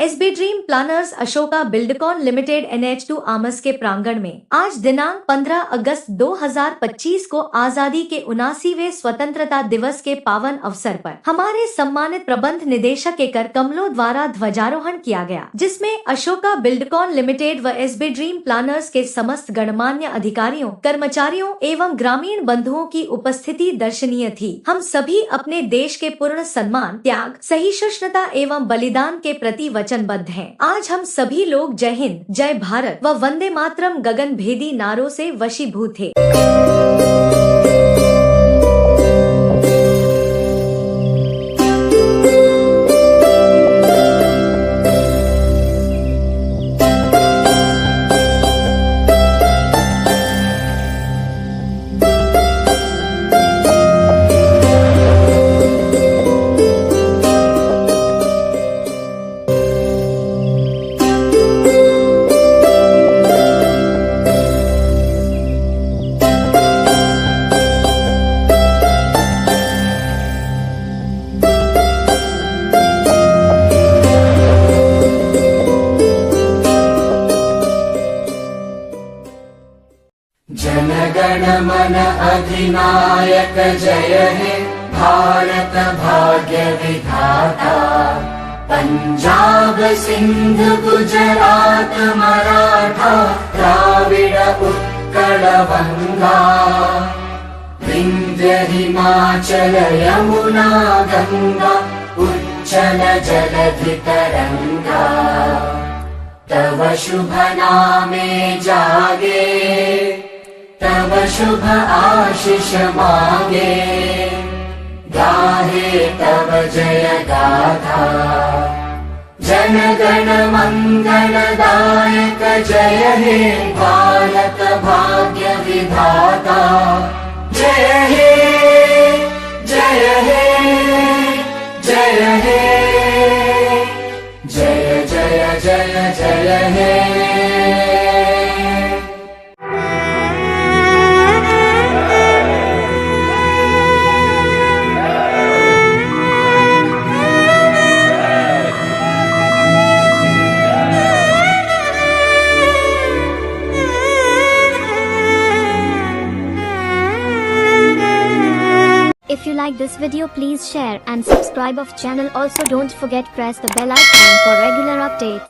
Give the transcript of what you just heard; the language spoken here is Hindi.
SB dream planners Ashoka Buildcon limited NH2 Amas के प्रांगण में आज दिनांक 15 अगस्त 2025 को आजादी के 79वें स्वतंत्रता दिवस के पावन अवसर पर हमारे सम्मानित प्रबंध निदेशक एकर कमलों द्वारा ध्वजारोहण किया गया, जिसमें अशोका बिल्डकॉन लिमिटेड व एसबी ड्रीम प्लानर्स के समस्त गणमान्य अधिकारियों, कर्मचारियों एवं ग्रामीण बंधुओं की उपस्थिति दर्शनीय थी। हम सभी अपने देश के पूर्ण सम्मान, त्याग, सहिष्णुता एवं बलिदान के प्रति वचनबद्ध हैं। आज हम सभी लोग जय हिंद, जय भारत व वंदे मातरम गगन भेदी नारों से वशीभूत थे। जनगण मन अधिनायक जय हे भारत भाग्य विधाता। पंजाब सिंध गुजरात मराठा द्राविड उत्कल बंगा। विंध्य हिमाचल यमुना गंगा उच्चल जलधि तरंगा। तव शुभ नामे जागे, तव शुभ आशीष मांगे। गाहे तव जय गाथा, जन गण मंगल दायक जय हे भारत भाग्य विधाता। जय हे जय हे जय हे जय जय जय जय हे। If you like this video, please share and subscribe of channel. Also don't forget press the bell icon for regular updates.